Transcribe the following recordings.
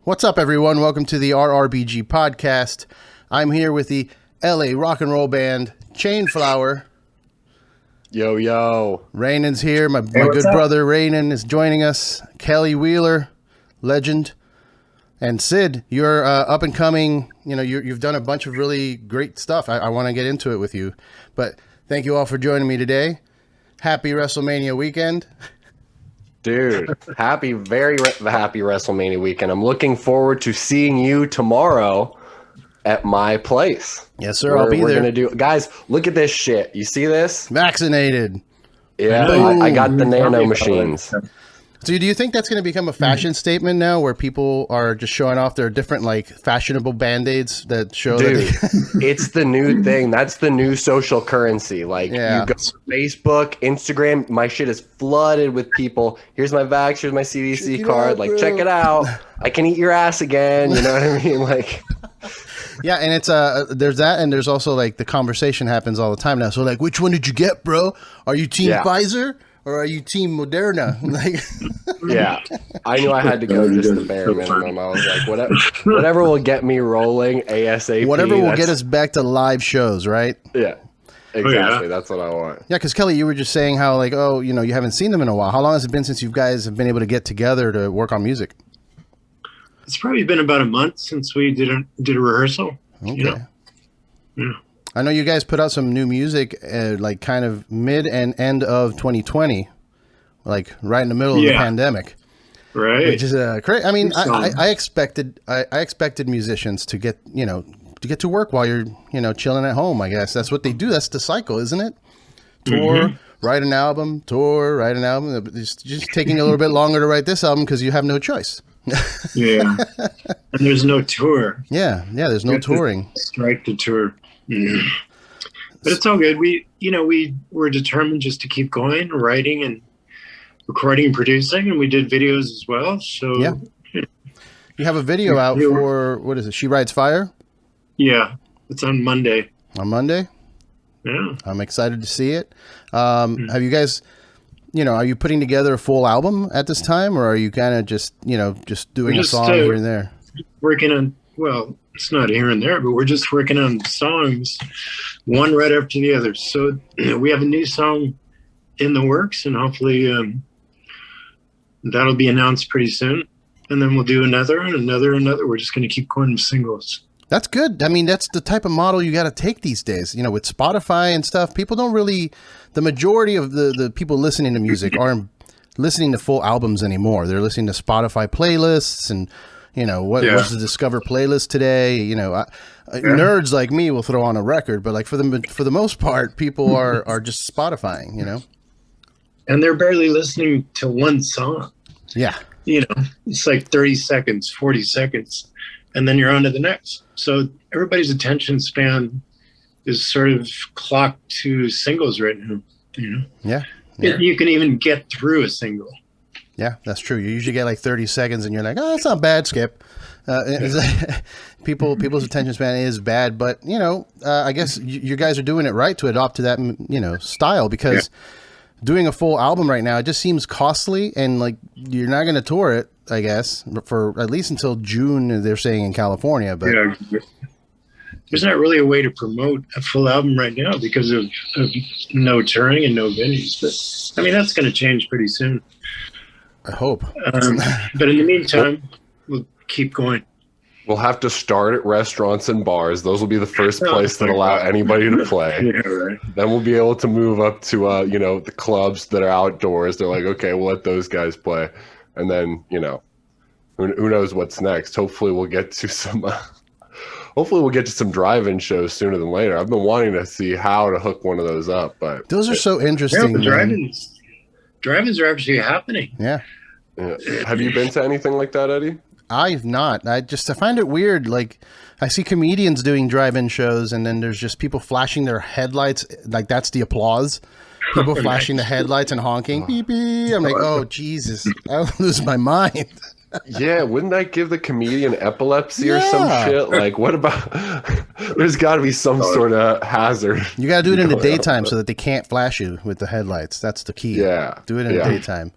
What's up, everyone? Welcome to the RRBG podcast. I'm here with the LA rock and roll band Chainflower. Yo, yo. Raanen's here. My good brother Raanen is joining us. Kelly Wheeler, legend. And Syd, you're up and coming. You know, you've done a bunch of really great stuff. I want to get into it with you. But thank you all for joining me today. Happy WrestleMania weekend. Dude, very happy WrestleMania weekend. I'm looking forward to seeing you tomorrow at my place. Yes, sir. I'll be there. We're gonna do, guys. Look at this shit. You see this? Vaccinated. Yeah, I got the nano machines. So do you think that's going to become a fashion statement now, where people are just showing off their different, like, fashionable Band-Aids that show? Dude, it's the new thing. That's the new social currency. Like, you go to Facebook, Instagram, my shit is flooded with people. Here's my vax, here's my CDC card. Like, check it out. I can eat your ass again. You know what I mean? Like, yeah, and it's there's that, and there's also, like, the conversation happens all the time now. So, like, which one did you get, bro? Are you team Pfizer? Or are you team Moderna? Like, yeah, I knew I had to go just the bare minimum. I was like, whatever will get me rolling ASAP. Whatever will get us back to live shows, right? Yeah, exactly. Oh, yeah. That's what I want. Yeah, because Kelly, you were just saying how, like, oh, you know, you haven't seen them in a while. How long has it been since you guys have been able to get together to work on music? It's probably been about a month since we did a rehearsal. Okay. You know? Yeah. I know you guys put out some new music, like kind of mid and end of 2020, like right in the middle of the pandemic. Right. Which is crazy. I mean, I expected musicians to get to work while you're, chilling at home. I guess that's what they do. That's the cycle, isn't it? Tour, write an album, tour, write an album. It's just taking a little bit longer to write this album because you have no choice. Yeah. And there's no tour. Yeah. There's no touring. Strike the tour. Mm. But it's all good. We were determined just to keep going, writing and recording and producing, and we did videos as well. So yeah, you have a video out for, what is it? She Rides Fire. Yeah, it's on Monday. On Monday. Yeah, I'm excited to see it. Have you guys, are you putting together a full album at this time, or are you kind of just doing a song here and there? Working on, well, it's not here and there, but we're just working on songs, one right after the other. So we have a new song in the works, and hopefully that'll be announced pretty soon. And then we'll do another and another and another. We're just going to keep going with singles. That's good. I mean, that's the type of model you got to take these days. With Spotify and stuff, people don't really, the majority of the people listening to music aren't listening to full albums anymore. They're listening to Spotify playlists and, what's the Discover playlist today? Nerds like me will throw on a record, but like for the most part, people are just Spotifying, And they're barely listening to one song. Yeah. It's like 30 seconds, 40 seconds, and then you're on to the next. So everybody's attention span is sort of clocked to singles right now, Yeah. You can even get through a single. Yeah, that's true. You usually get like 30 seconds and you're like, oh, that's not bad, skip. People's attention span is bad, but, I guess you guys are doing it right to adopt to that, style, because doing a full album right now, it just seems costly, and like you're not going to tour it, I guess, for at least until June, they're saying, in California. But there's not really a way to promote a full album right now because of no touring and no venues. But I mean, that's going to change pretty soon. I hope. But in the meantime, we'll keep going. We'll have to start at restaurants and bars. Those will be the first place that allow anybody to play. Yeah, right. Then we'll be able to move up to, the clubs that are outdoors. They're like, okay, we'll let those guys play. And then, who knows what's next. Hopefully we'll get to some drive-in shows sooner than later. I've been wanting to see how to hook one of those up. But those are so interesting. Yeah, drive-ins are actually happening. Yeah. Have you been to anything like that, Eddie? I've not. I find it weird. Like, I see comedians doing drive-in shows, and then there's just people flashing their headlights. Like, that's the applause. People flashing the headlights and honking. Beep, beep. I'm like, oh, Jesus. I'll lose my mind. Yeah, wouldn't that give the comedian epilepsy or some shit? Like, what about... There's got to be some sort of hazard. You got to do it in the daytime so that they can't flash you with the headlights. That's the key. Yeah. Do it in the daytime.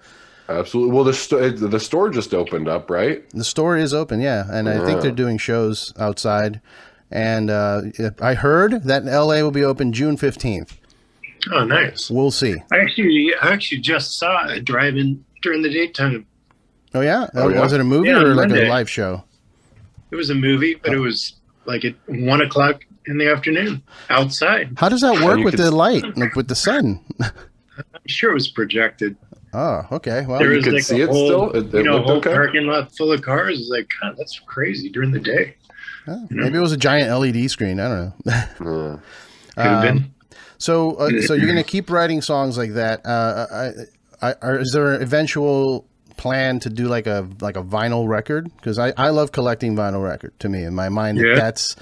Absolutely. Well, the store just opened up, right? The store is open, yeah, and I think they're doing shows outside. And I heard that LA will be open June 15th. Oh, nice. We'll see. I actually just saw it driving during the daytime. Oh yeah? Yeah. Was it a movie or like a live show? It was a movie, but it was like at 1 o'clock in the afternoon outside. How does that work with the light, like with the sun? I'm sure it was projected. Oh, okay. Well, There you was could like see a it whole, still? It a looked whole okay? parking lot full of cars. It's like, God, that's crazy during the day. maybe it was a giant LED screen. I don't know. Could have been. So you're gonna keep writing songs like that. Is there an eventual plan to do like a vinyl record? Because I love collecting vinyl record. To me, in my mind, that's,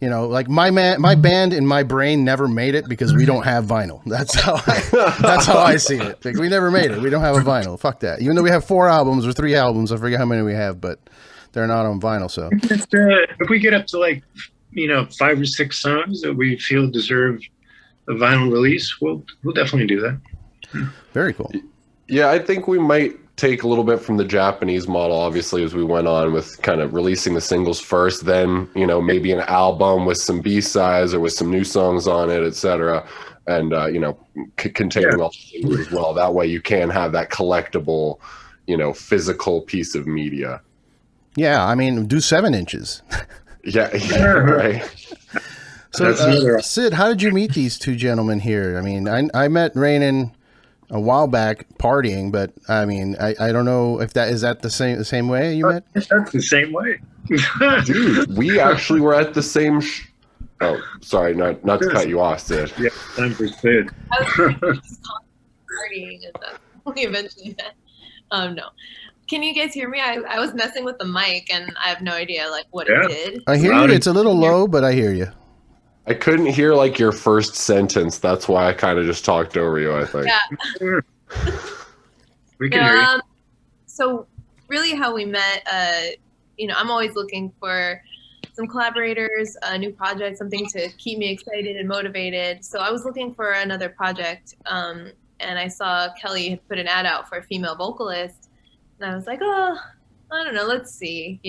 you know, like my band in my brain never made it because we don't have vinyl. That's how I see it. Like, we never made it. We don't have a vinyl. Fuck that. Even though we have 4 albums or 3 albums, I forget how many we have, but they're not on vinyl. So If we get up to like, 5 or 6 songs that we feel deserve a vinyl release, we'll definitely do that. very cool. Yeah, I think we might take a little bit from the Japanese model, obviously, as we went on with kind of releasing the singles first, then, maybe an album with some B-sides or with some new songs on it, etc. And, containing all the singles as well. That way you can have that collectible, physical piece of media. Yeah, I mean, do 7 inches. Yeah, right. So, Syd, how did you meet these 2 gentlemen here? I mean, I met Raanen a while back partying, but I mean, I don't know if that is the same way you met? That's the same way. Dude, we actually were at the same oh, sorry, not to cut you off, Syd. Yeah, time for Syd. Partying is that we eventually met. No. Can you guys hear me? I was messing with the mic and I have no idea like what it did. I hear you. It's a little low, but I hear you. I couldn't hear like your first sentence. That's why I kind of just talked over you, I think. Yeah. We can hear you. So really how we met, I'm always looking for some collaborators, a new project, something to keep me excited and motivated. So I was looking for another project, and I saw Kelly had put an ad out for a female vocalist, and I was like, oh, I don't know, let's see,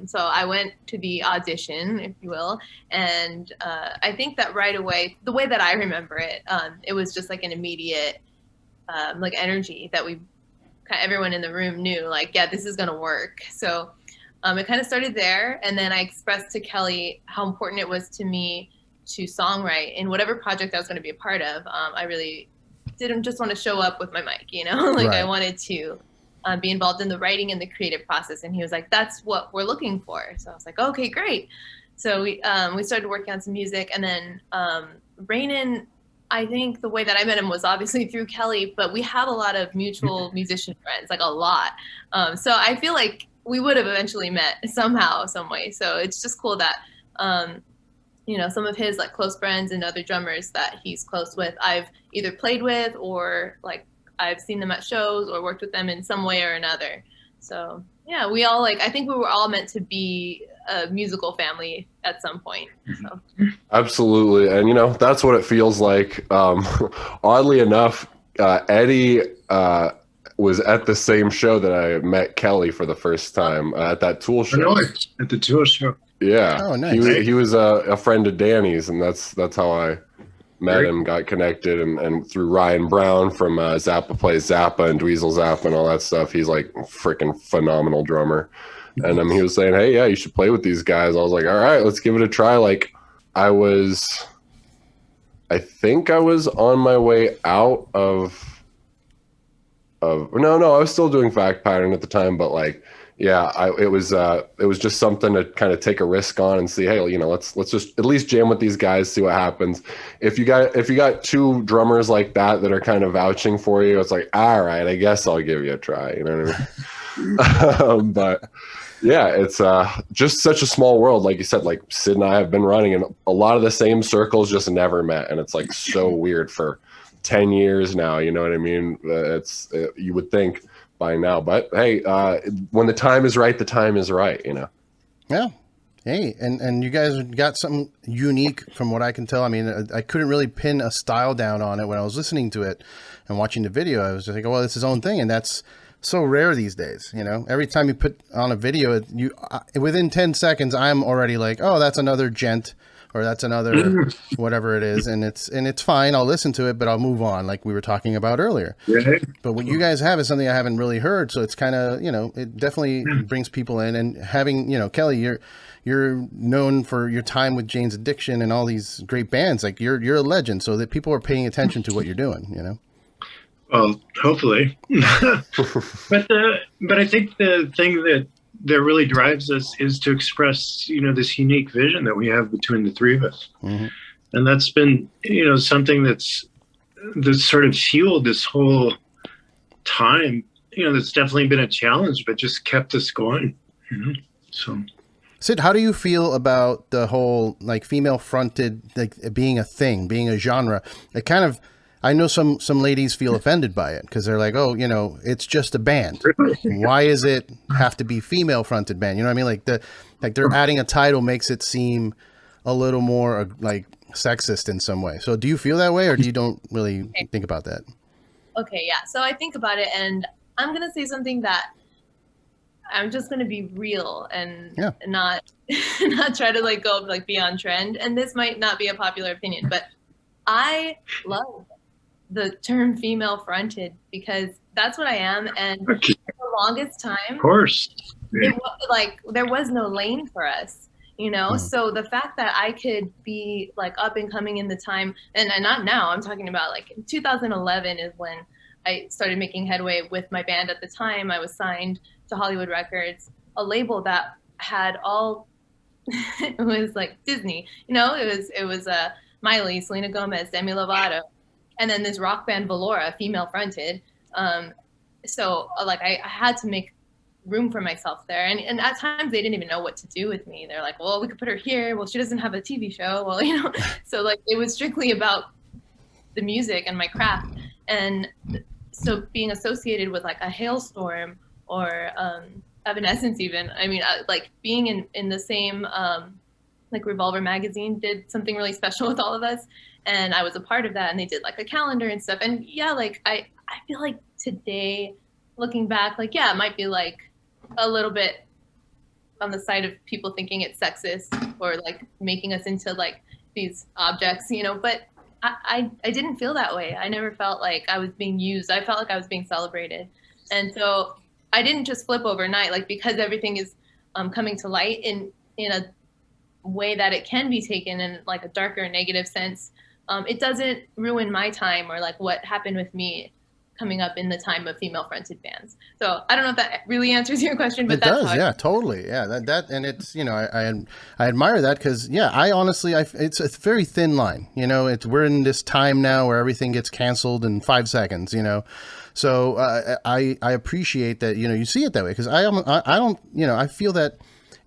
So I went to the audition, if you will, and I think that right away, the way that I remember it, it was just like an immediate like energy that everyone in the room knew, like, yeah, this is gonna work. So it kind of started there, and then I expressed to Kelly how important it was to me to songwrite in whatever project I was going to be a part of. I really didn't just want to show up with my mic, like Right. I wanted to be involved in the writing and the creative process. And he was like, that's what we're looking for. So I was like, okay, great. So we started working on some music, and then Raanen, I think the way that I met him was obviously through Kelly, but we have a lot of mutual musician friends, like a lot. So I feel like we would have eventually met somehow, some way. So it's just cool that, some of his like close friends and other drummers that he's close with, I've either played with or like I've seen them at shows or worked with them in some way or another. So yeah, we all I think we were all meant to be a musical family at some point. So. Absolutely. And, that's what it feels like. Oddly enough, Eddie was at the same show that I met Kelly for the first time at that Tool show. At the Tool show. Yeah. Oh, nice. He was a friend of Danny's, and that's how I met him, got connected, and through Ryan Brown from Zappa Plays Zappa and Dweezil Zappa and all that stuff. He's like freaking phenomenal drummer. And he was saying, hey, yeah, you should play with these guys. I was like, all right, let's give it a try. Like I think I was on my way out of no, I was still doing Fact Pattern at the time, but like, yeah, it was just something to kind of take a risk on and see, hey, let's just at least jam with these guys, see what happens. If you got 2 drummers like that are kind of vouching for you, it's like, all right, I guess I'll give you a try. You know what I mean? But yeah, it's just such a small world. Like you said, like Syd and I have been running in a lot of the same circles, just never met. And it's like so weird for 10 years now. You know what I mean? You would think by now, but hey, when the time is right, the time is right, Yeah. Hey, and you guys got something unique from what I can tell. I mean, I couldn't really pin a style down on it when I was listening to it and watching the video. I was just like, well, it's his own thing, and that's so rare these days. You know, every time you put on a video, within 10 seconds, I'm already like, oh, that's another gent, or that's another whatever it is, and it's fine. I'll listen to it, but I'll move on, like we were talking about earlier. Yeah. But what you guys have is something I haven't really heard, so it's kind of, you know, it definitely brings people in. And having, you know, Kelly, you're known for your time with Jane's Addiction and all these great bands. Like you're a legend, so that people are paying attention to what you're doing, you know? Well, hopefully. But I think the thing that really drives us is to express, you know, this unique vision that we have between the three of us. Mm-hmm. And that's been, you know, something that's sort of fueled this whole time. You know, that's definitely been a challenge, but just kept us going, you know? So Syd, how do you feel about the whole like female fronted, like being a thing, being a genre? It kind of, I know some ladies feel offended by it because they're like, oh, you know, it's just a band. Why is it have to be female fronted band? You know what I mean? Like they're adding a title makes it seem a little more like sexist in some way. So do you feel that way, or do you don't really think about that? Okay, yeah. So I think about it, and I'm going to say something that I'm just going to be real and not try to like go like be on trend. And this might not be a popular opinion, but I love the term female fronted because that's what I am. And for the longest time, of course, it was like there was no lane for us, you know? So the fact that I could be like up and coming in the time, and not now, I'm talking about like 2011 is when I started making headway with my band. At the time I was signed to Hollywood Records, a label that had all, it was like Disney, you know, it was Miley, Selena Gomez, Demi Lovato, and then this rock band Valora, female fronted. So like I had to make room for myself there. And at times they didn't even know what to do with me. They're like, well, we could put her here. Well, she doesn't have a TV show. Well, you know, so like it was strictly about the music and my craft. And so being associated with like a Hailstorm or Evanescence even, I mean, like being in the same, like Revolver magazine did something really special with all of us. And I was a part of that, and they did like a calendar and stuff. And yeah, like I feel like today, looking back, like, yeah, it might be like a little bit on the side of people thinking it's sexist or like making us into like these objects, you know, but I didn't feel that way. I never felt like I was being used. I felt like I was being celebrated. And so I didn't just flip overnight, like because everything is coming to light in a way that it can be taken in like a darker negative sense. It doesn't ruin my time or like what happened with me coming up in the time of female fronted bands. So I don't know if that really answers your question, but it does. Yeah, totally. Yeah. That, and it's, you know, I admire that because I honestly, it's a very thin line, you know, we're in this time now where everything gets canceled in 5 seconds, you know? So I appreciate that, you know, you see it that way. Cause I don't, you know, I feel that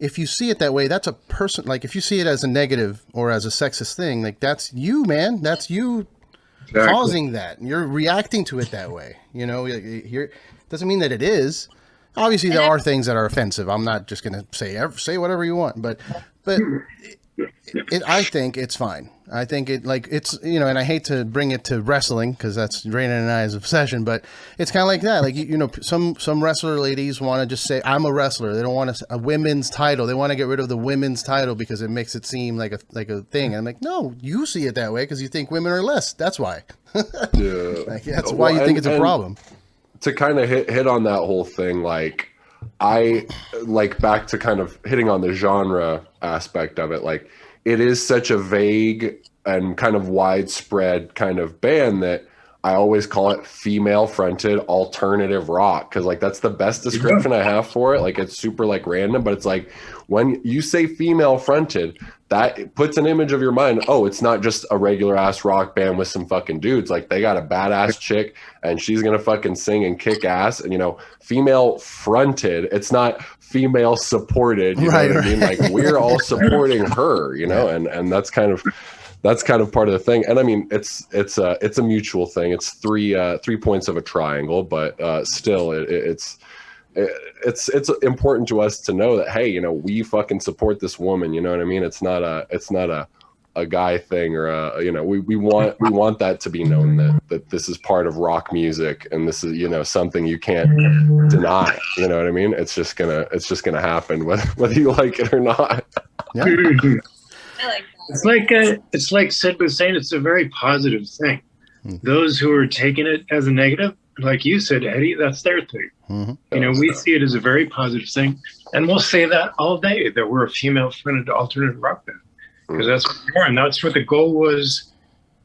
if you see it that way, that's a person, like if you see it as a negative or as a sexist thing, like that's you, man, that's you. Exactly. Causing that, and you're reacting to it that way, you know. Here doesn't mean that it is. Obviously, there are things that are offensive. I'm not just going to say whatever you want, but I think it's fine. I think it's, you know, and I hate to bring it to wrestling because that's Raanen and I's obsession, but it's kind of like that. Like, you know, some wrestler ladies want to just say, I'm a wrestler. They don't want a women's title. They want to get rid of the women's title because it makes it seem like a thing. And I'm like, no, you see it that way because you think women are less. That's why. That's why you think it's a problem. To kind of hit on that whole thing, like, I like back to kind of hitting on the genre aspect of it. Like, it is such a vague and kind of widespread kind of band that I always call it female fronted alternative rock. Cause like, that's the best description I have for it. Like, it's super like random, but it's like when you say female fronted, that puts an image of your mind. Oh, it's not just a regular ass rock band with some fucking dudes. Like, they got a badass chick and she's going to fucking sing and kick ass. And, you know, female fronted, it's not female supported. You know what I mean? Like, we're all supporting her, you know, and that's kind of part of the thing. And I mean, it's a mutual thing. It's three points of a triangle, but still it's, it's important to us to know that, hey, you know, we fucking support this woman. You know what I mean? It's not a guy thing, or you know, we want that to be known, that this is part of rock music, and this is, you know, something you can't deny. You know what I mean? It's just gonna happen whether you like it or not. Yeah. I like that. It's like Syd was saying, it's a very positive thing. Those who are taking it as a negative, like you said, Eddie, that's their thing. You know, we see it as a very positive thing, and we'll say that all day, that we're a female-fronted alternative rock band, because that's what we are, and that's what the goal was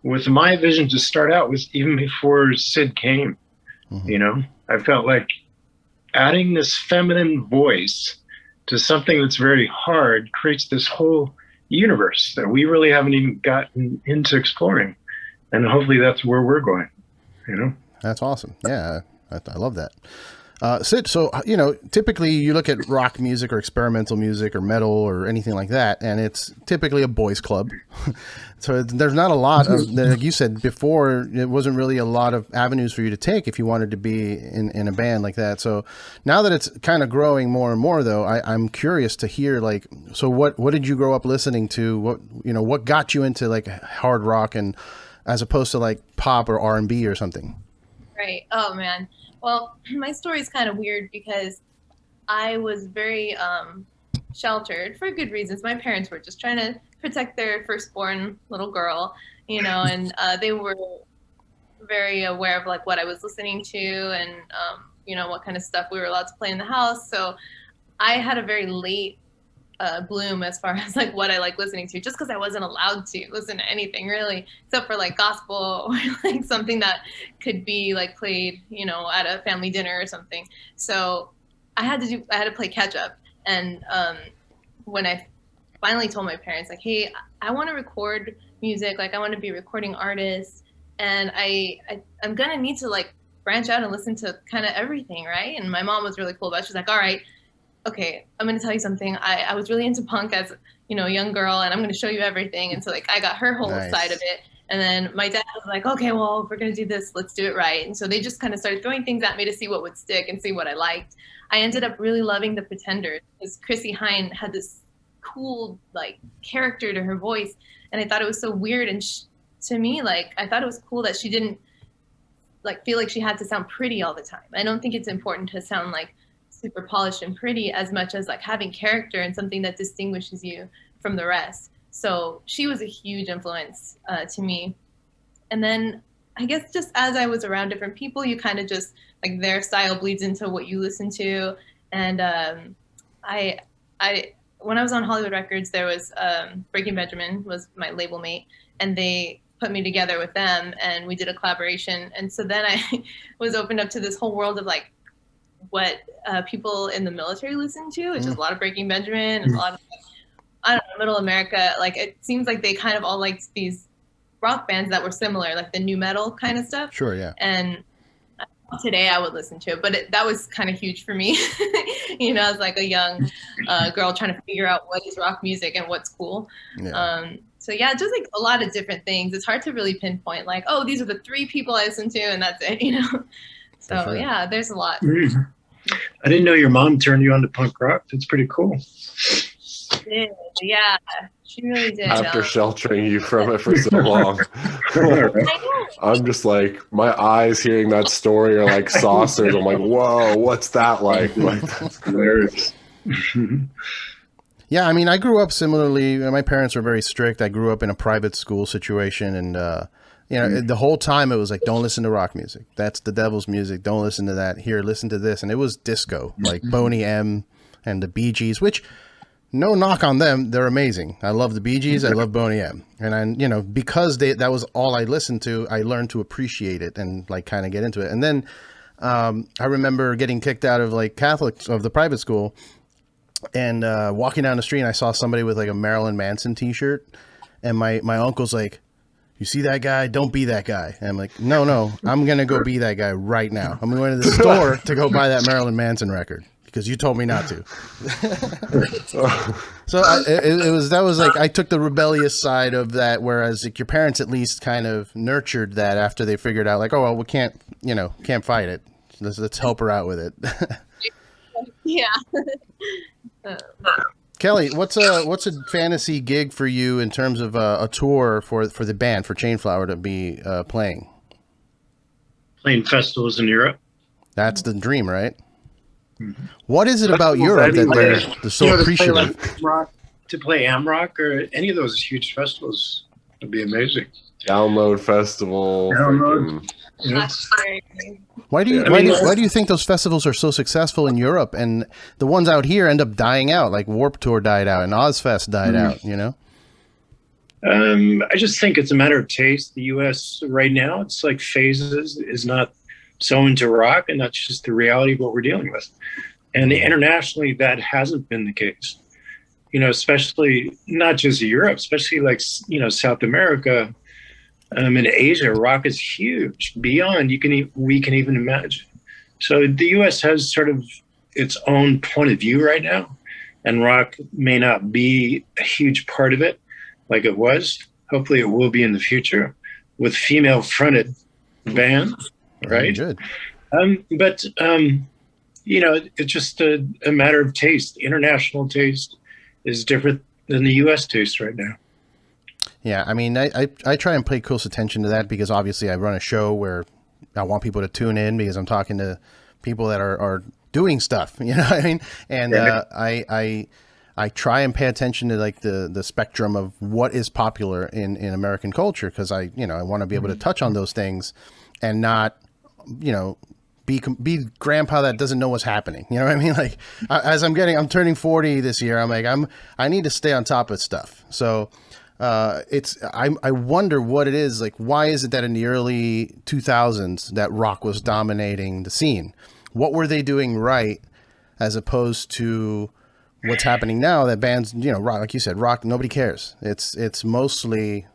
with my vision to start out with, even before Syd came. You know, I felt like adding this feminine voice to something that's very hard creates this whole universe that we really haven't even gotten into exploring, and hopefully that's where we're going, you know. That's awesome. Yeah, I love that. Syd, so, you know, typically you look at rock music or experimental music or metal or anything like that, and it's typically a boys club. So there's not a lot of, like you said before, it wasn't really a lot of avenues for you to take if you wanted to be in a band like that. So now that it's kind of growing more and more, though, I'm curious to hear, like, so what did you grow up listening to? What got you into like hard rock, and as opposed to like pop or R&B or something? Right. Oh man. Well, my story is kind of weird because I was very sheltered for good reasons. My parents were just trying to protect their firstborn little girl, you know, and they were very aware of like what I was listening to, and you know, what kind of stuff we were allowed to play in the house. So I had a very late bloom as far as like what I like listening to, just because I wasn't allowed to listen to anything really, except for like gospel or like something that could be like played, you know, at a family dinner or something. So I had to play catch up. And when I finally told my parents, like, hey, I want to record music, like I want to be a recording artist, and I'm gonna need to like branch out and listen to kind of everything, right? And my mom was really cool about it. She's like, all right, okay, I'm going to tell you something. I was really into punk as, you know, a young girl, and I'm going to show you everything. And so like I got her whole side of it. And then my dad was like, okay, well, if we're going to do this, let's do it right. And so they just kind of started throwing things at me to see what would stick and see what I liked. I ended up really loving the Pretenders, because Chrissy Hine had this cool like character to her voice. And I thought it was so weird. And to me, like, I thought it was cool that she didn't like feel like she had to sound pretty all the time. I don't think it's important to sound like super polished and pretty as much as like having character and something that distinguishes you from the rest. So she was a huge influence to me. And then I guess just as I was around different people, you kind of just like their style bleeds into what you listen to. And I when I was on Hollywood Records, there was Breaking Benjamin was my label mate, and they put me together with them, and we did a collaboration. And so then I was opened up to this whole world of like what people in the military listen to, which is a lot of Breaking Benjamin and a lot of, I don't know, Middle America. Like it seems like they kind of all liked these rock bands that were similar, like the new metal kind of stuff. Sure, yeah. And today I would listen to it, but that was kind of huge for me. You know, as like a young girl trying to figure out what is rock music and what's cool. Yeah. So yeah, just like a lot of different things. It's hard to really pinpoint like, oh, these are the 3 people I listen to and that's it, you know? So sure. Yeah, there's a lot. I didn't know your mom turned you on to punk rock. That's pretty cool. She did. Yeah, she really did. After sheltering you from it for so long. I'm just like, my eyes hearing that story are like saucers. I'm like, whoa, what's that like? Like, that's hilarious. Yeah, I mean, I grew up similarly. My parents were very strict. I grew up in a private school situation, and you know, the whole time it was like, don't listen to rock music. That's the devil's music. Don't listen to that. Here, listen to this. And it was disco, like Boney M and the Bee Gees, which, no knock on them, they're amazing. I love the Bee Gees. I love Boney M. And I, you know, because that was all I listened to, I learned to appreciate it and like kind of get into it. And then I remember getting kicked out of like the private school, and walking down the street, and I saw somebody with like a Marilyn Manson t-shirt, and my uncle's like, you see that guy? Don't be that guy. And I'm like, no, I'm going to go be that guy right now. I'm going to the store to go buy that Marilyn Manson record because you told me not to. So that was like, I took the rebellious side of that, whereas like your parents at least kind of nurtured that after they figured out like, oh, well, we can't fight it. Let's help her out with it. Yeah. Kelly, what's a fantasy gig for you in terms of a tour for the band, for Chainflower to be playing? Playing festivals in Europe. That's the dream, right? Mm-hmm. What is it about Europe that they're so appreciative? To play Amrock or any of those huge festivals would be amazing. Download Festival. Download. Why do you think those festivals are so successful in Europe and the ones out here end up dying out? Like Warped Tour died out and Ozfest died out. You know. I just think it's a matter of taste. The U.S. right now, it's like phases, is not so into rock, and that's just the reality of what we're dealing with. And internationally, that hasn't been the case. You know, especially not just Europe, especially like, you know, South America, in Asia, rock is huge beyond we can even imagine. So the U.S. has sort of its own point of view right now, and rock may not be a huge part of it like it was. Hopefully, it will be in the future with female-fronted bands, right? Good. But you know, it's just a matter of taste. International taste is different than the U.S. taste right now. Yeah, I mean, I try and pay close attention to that because obviously I run a show where I want people to tune in because I'm talking to people that are doing stuff, you know what I mean? And I try and pay attention to like the spectrum of what is popular in American culture because I want to be able to touch on those things and not, you know, be grandpa that doesn't know what's happening. You know what I mean? Like as I'm turning 40 this year, I'm like, I need to stay on top of stuff. So I wonder what it is. Like, why is it that in the early 2000s that rock was dominating the scene? What were they doing right as opposed to what's happening now that bands, you know, rock, like you said, rock, nobody cares. It's mostly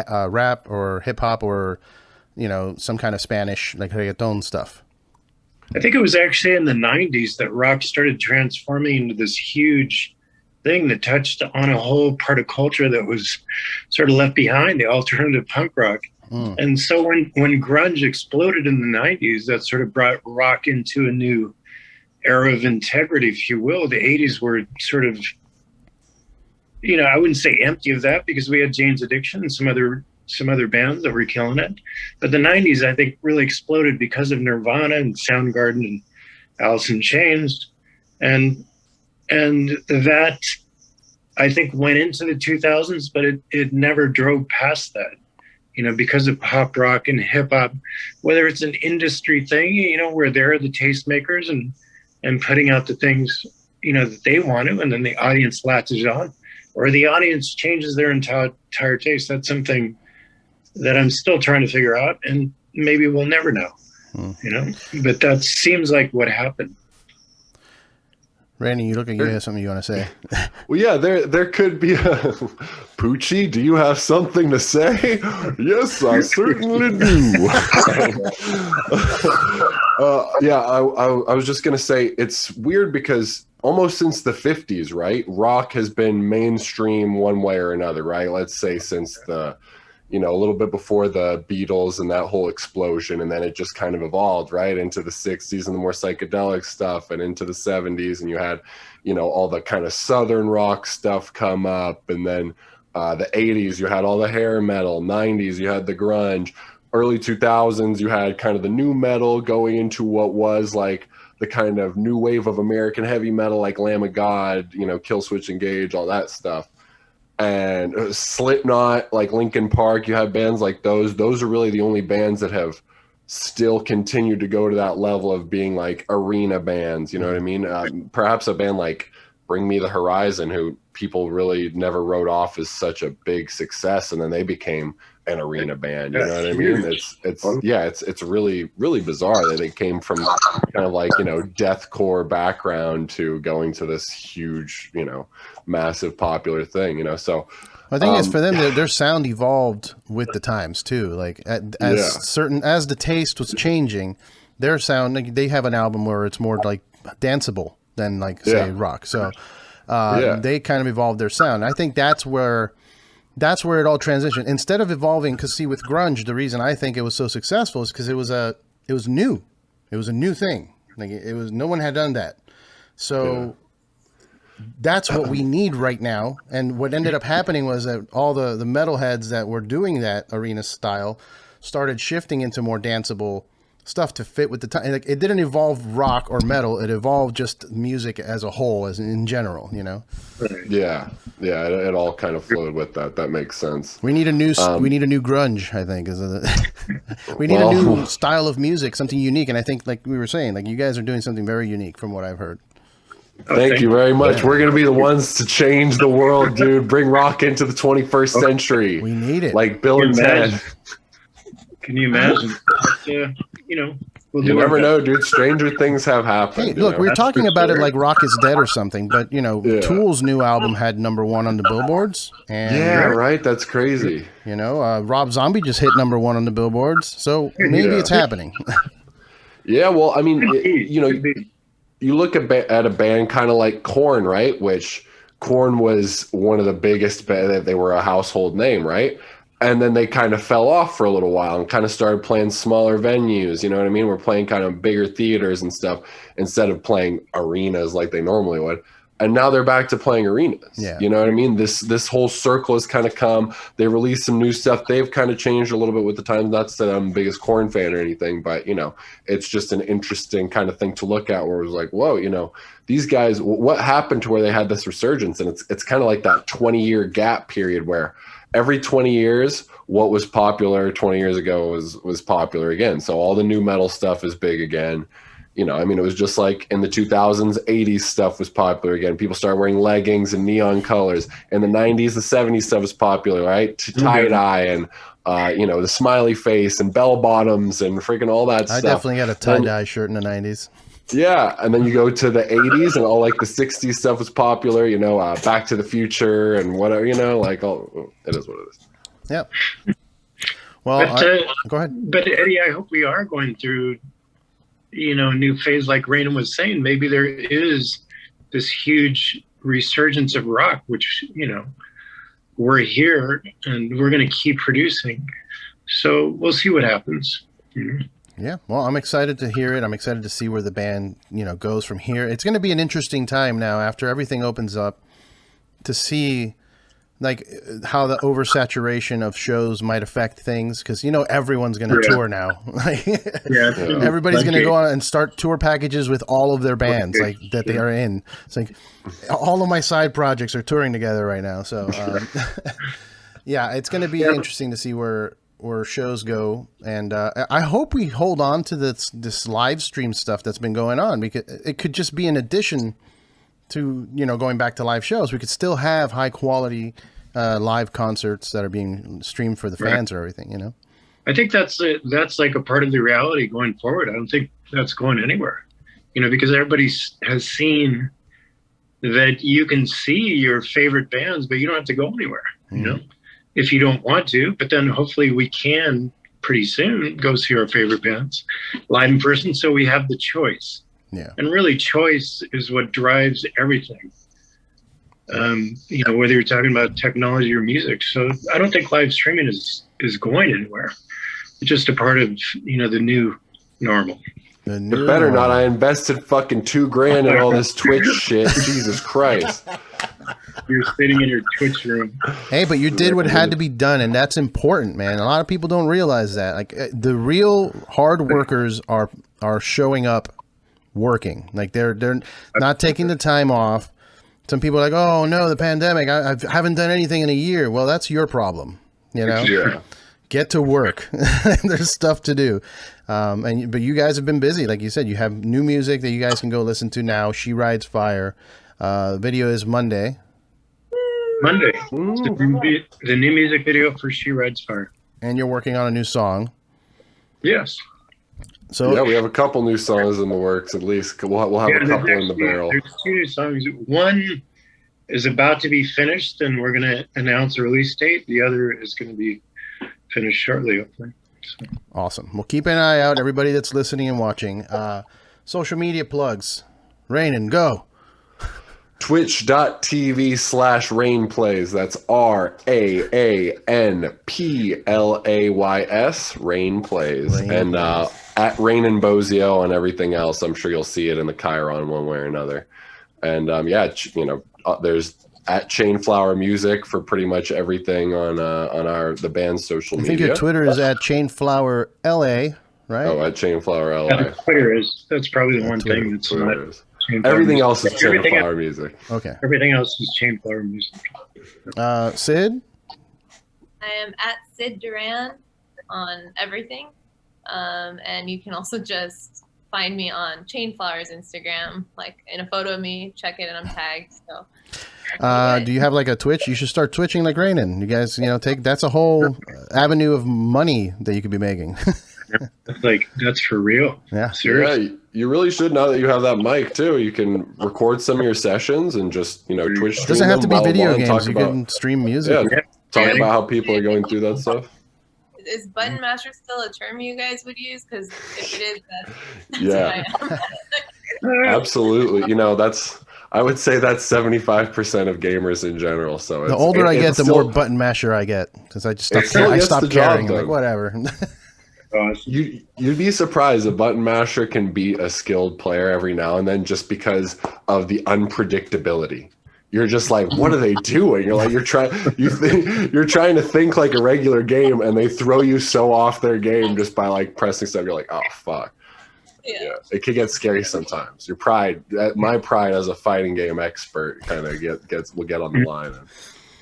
rap or hip hop or, you know, some kind of Spanish, like reggaeton stuff. I think it was actually in the 90s that rock started transforming into this huge thing that touched on a whole part of culture that was sort of left behind, the alternative punk rock. And so when grunge exploded in the 90s, that sort of brought rock into a new era of integrity, if you will. The 80s were sort of, you know, I wouldn't say empty of that because we had Jane's Addiction and some other bands that were killing it. But the 90s, I think, really exploded because of Nirvana and Soundgarden and Alice in Chains. And that, I think, went into the 2000s, but it never drove past that, you know, because of pop rock and hip hop, whether it's an industry thing, you know, where they're the tastemakers and putting out the things, you know, that they want to, and then the audience latches on, or the audience changes their entire taste. That's something that I'm still trying to figure out, and maybe we'll never know, you know, but that seems like what happened. Randy, you look like you have something you want to say. Well, yeah, there could be a Poochie. Do you have something to say? Yes, I certainly do. I was just gonna say it's weird because almost since the 50s, right? Rock has been mainstream one way or another, right? Let's say since the, you know, a little bit before the Beatles and that whole explosion, and then it just kind of evolved right into the 60s and the more psychedelic stuff, and into the 70s, and you had, you know, all the kind of southern rock stuff come up, and then the 80s you had all the hair metal, 90s you had the grunge, early 2000s you had kind of the new metal going into what was like the kind of new wave of American heavy metal, like Lamb of God, you know, Killswitch Engage, all that stuff. And Slipknot, like Linkin Park, you have bands like those. Those are really the only bands that have still continued to go to that level of being like arena bands. You know what I mean? Perhaps a band like Bring Me the Horizon, who people really never wrote off as such a big success, and then they became an arena band. You know what I mean? It's really, really bizarre that they came from kind of like, you know, deathcore background to going to this huge, you know, massive popular thing, you know. So I think it's for them, their sound evolved with the times too. Like as the taste was changing, their sound, like, they have an album where it's more like danceable than like say rock. So they kind of evolved their sound. I think that's where it all transitioned. Instead of evolving, because see, with grunge, the reason I think it was so successful is because it was new. It was a new thing. Like it was, no one had done that. So that's what we need right now. And what ended up happening was that all the metalheads that were doing that arena style started shifting into more danceable stuff to fit with the time. Like, it didn't evolve rock or metal. It evolved just music as a whole, as in general, you know? Yeah. Yeah. It all kind of flowed with that. That makes sense. We need a new grunge, I think. We need a new style of music, something unique. And I think, like we were saying, like, you guys are doing something very unique from what I've heard. Thank you very much. We're going to be the ones to change the world, dude. Bring rock into the 21st century. We need it. Like Bill and Ted. Can you imagine? But, you know, we'll you never know, dude. Stranger things have happened. Hey, look, we're talking about it like Rock is Dead or something, but, you know, Tool's new album had #1 on the billboards. And, right. That's crazy. You know, Rob Zombie just hit #1 on the billboards. So maybe it's happening. Yeah, well, I mean, you know, you look at a band kind of like Korn, right? Which Korn was one of the biggest bands. They were a household name, right? And then they kind of fell off for a little while and kind of started playing smaller venues. You know what I mean? We're playing kind of bigger theaters and stuff instead of playing arenas like they normally would. And now they're back to playing arenas. Yeah. You know what I mean? This whole circle has kind of come. They released some new stuff. They've kind of changed a little bit with the times. Not that I'm the biggest Korn fan or anything, but, you know, it's just an interesting kind of thing to look at where it was like, whoa, you know, these guys, what happened to where they had this resurgence? And it's kind of like that 20-year gap period where every 20 years, what was popular 20 years ago was popular again. So all the new metal stuff is big again. You know, I mean, it was just like in the 2000s, 80s stuff was popular again. People started wearing leggings and neon colors. In the 90s, the 70s stuff was popular, right? Tie-dye and, you know, the smiley face and bell bottoms and freaking all that stuff. I definitely got a tie-dye shirt in the 90s. Yeah, and then you go to the 80s and all like the 60s stuff was popular, you know, Back to the Future and whatever, you know, like all, it is what it is. Yep. Well, go ahead. But Eddie, I hope we are going through, you know, a new phase like Raanen was saying. Maybe there is this huge resurgence of rock, which, you know, we're here and we're going to keep producing. So we'll see what happens. Mm-hmm. Yeah, well, I'm excited to hear it. I'm excited to see where the band, you know, goes from here. It's going to be an interesting time now after everything opens up to see, like, how the oversaturation of shows might affect things, because, you know, everyone's going to tour now. Everybody's going to go on and start tour packages with all of their bands, like, that they are in. It's like all of my side projects are touring together right now. So, yeah, it's going to be interesting to see where shows go, and I hope we hold on to this live stream stuff that's been going on, because it could just be an addition to, you know, going back to live shows. We could still have high quality live concerts that are being streamed for the fans or everything, you know. I think that's like a part of the reality going forward. I don't think that's going anywhere, you know, because everybody has seen that you can see your favorite bands, but you don't have to go anywhere, you know, if you don't want to. But then hopefully we can pretty soon go see our favorite bands live in person, so we have the choice. Yeah. And really, choice is what drives everything. You know, whether you're talking about technology or music. So I don't think live streaming is going anywhere. It's just a part of, you know, the new normal. It better not. I invested fucking $2,000 in all this Twitch shit. Jesus Christ. You're sitting in your Twitch room. Hey, but you did what had to be done, and that's important, man. A lot of people don't realize that. Like, the real hard workers are showing up working. Like, they're not taking the time off. Some people are like, oh no, the pandemic, I haven't done anything in a year. Well, that's your problem, you know. Yeah. Get to work. There's stuff to do. But you guys have been busy. Like you said, you have new music that you guys can go listen to now. She Rides Fire. Video is Monday. The new music video for She Rides Fire. And you're working on a new song. Yes. So yeah, we have a couple new songs in the works. At least we'll have a couple in the barrel. There's 2 new songs. One is about to be finished, and we're going to announce a release date. The other is going to be finished shortly, hopefully. So. Awesome. Well, keep an eye out, everybody that's listening and watching. Social media plugs. Raanen, go. Twitch.tv/RainPlays. That's RAANPLAYS. Rain Plays. And at Raanen Bozzio and everything else. I'm sure you'll see it in the Chiron one way or another. And there's at Chainflower Music for pretty much everything on the band's social media. I think your Twitter is at Chainflower LA, right? Oh, at Chainflower LA. Yeah, Twitter is. That's probably the one thing that's not. Everything else is Chainflower Music. Okay. Everything else is Chainflower Music. Syd? I am at Syd Duran on everything. And you can also just find me on Chainflower's Instagram, like in a photo of me, check it, and I'm tagged. So. Do you have like a Twitch? You should start twitching like Raanen. You guys, that's a whole avenue of money that you could be making. That's for real. Yeah. Seriously. Yeah, you really should, now that you have that mic too. You can record some of your sessions and just, Twitch stream. It doesn't have to be video and games. You can stream music. Yeah, talk about how people are going through that stuff. Is button masher still a term you guys would use? Because if it is, that's Yeah. what I am. Absolutely. I would say that's 75% of gamers in general. So the older I get, the more button masher I get, because I just stopped caring. I'm like, whatever. You'd be surprised a button masher can beat a skilled player every now and then, just because of the unpredictability. You're just like, what are they doing? You're like, you're trying to think like a regular game, and they throw you so off their game just by like pressing stuff. You're like, oh fuck. Yeah, it can get scary sometimes. Your pride, my pride as a fighting game expert, kind of will get on the line, and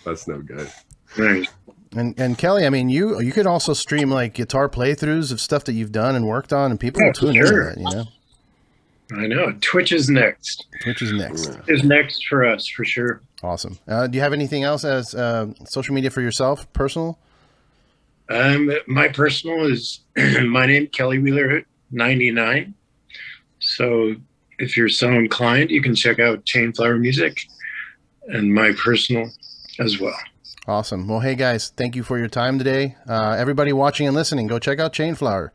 that's no good. Right. And Kelly, I mean, you could also stream like guitar playthroughs of stuff that you've done and worked on, and people will tune into that. I know. Twitch is next. Is next for us for sure. Awesome. Do you have anything else as social media for yourself, personal? My personal is my name, Kelly Wheeler 99. So if you're so inclined, you can check out Chainflower Music and my personal as well. Awesome. Well, hey guys, thank you for your time today. Everybody watching and listening, go check out Chainflower.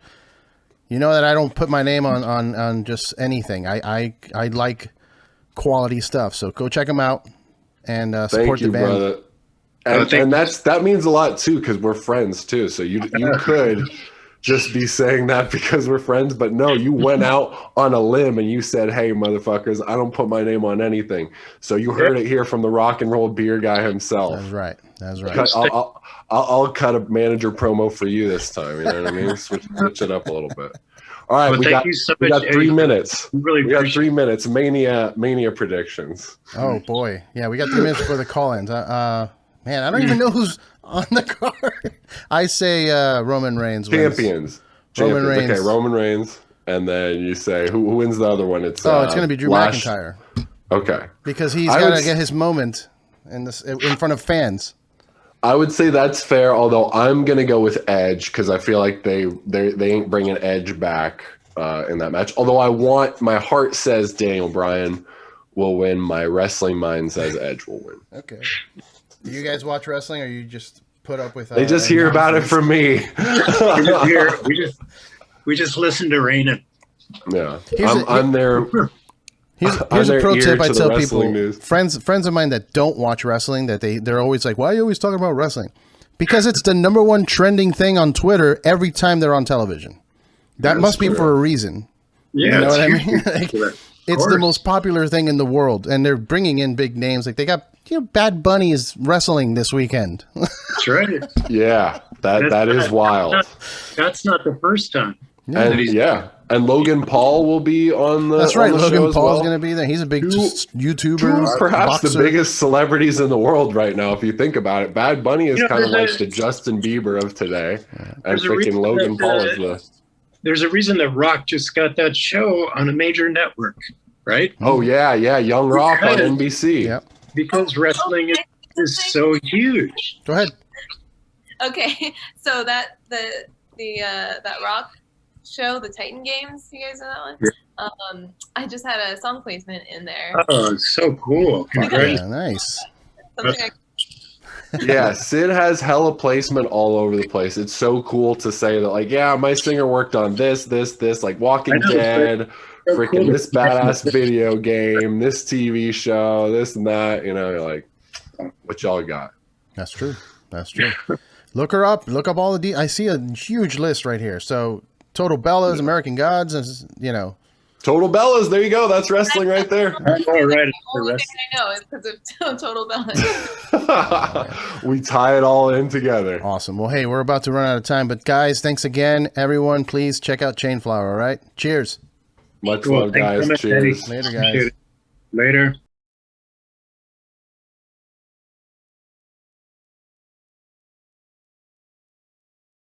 You know that I don't put my name on just anything. I like quality stuff. So go check them out and support the band. Brother. And that means a lot too, because we're friends too. So you could just be saying that because we're friends, but no, you went out on a limb and you said, hey motherfuckers, I don't put my name on anything. So you heard it here from the rock and roll beer guy himself. That's right. I'll cut a manager promo for you this time. You know what I mean? Switch it up a little bit. All right, we got 3 minutes. We got 3 minutes. Mania predictions. Oh boy, yeah, we got 3 minutes for the call-ins. Man, I don't even know who's on the card. I say Roman Reigns wins. Champions. Roman Reigns. Okay, Roman Reigns, and then you say who wins the other one? It's going to be Drew McIntyre. Okay, because he's got to get his moment in front of fans. I would say that's fair, although I'm going to go with Edge because I feel like they ain't bringing Edge back in that match. Although my heart says Daniel Bryan will win. My wrestling mind says Edge will win. Okay. Do you guys watch wrestling, or you just put up with? They just hear about it from me. we just listen to Raanen. Yeah, I'm there. Here's a pro tip I tell people, friends of mine that don't watch wrestling, that they're always like, why are you always talking about wrestling? Because it's the number one trending thing on Twitter every time they're on television. That must be for a reason. Yeah, you know what I mean? It's the most popular thing in the world, and they're bringing in big names. Like they got Bad Bunny is wrestling this weekend. That's right. Yeah, that is wild. That's not the first time. And Logan Paul will be on the. That's right. Logan Paul's going to be there. He's a big YouTuber, perhaps boxer. The biggest celebrities in the world right now. If you think about it, Bad Bunny is kind of like the Justin Bieber of today, and freaking Logan Paul is the. There's a reason that Rock just got that show on a major network, right? Oh yeah, Young Rock on NBC. Yep. Because wrestling is so huge. Go ahead. Okay, so that that Rock show, the Titan Games, you guys know that one? Yeah. I just had a song placement in there. Oh, so cool. Congratulations. Yeah, nice. Yeah, Syd has hella placement all over the place. It's so cool to say that, like, yeah, my singer worked on this, like Walking Dead, freaking this badass video game, this TV show, this and that. You're like, what y'all got? That's true. Look her up. Look up all the I see a huge list right here. So Total Bellas, American Gods, Total Bellas. There you go. That's wrestling right there. All right. The only thing I know is because of Total Bellas. We tie it all in together. Awesome. Well, hey, we're about to run out of time, but guys, thanks again. Everyone, please check out Chainflower, all right? Cheers. Much Cool. love, guys. Thanks so much, Cheers. Eddie. Later, Appreciate guys. it. Later.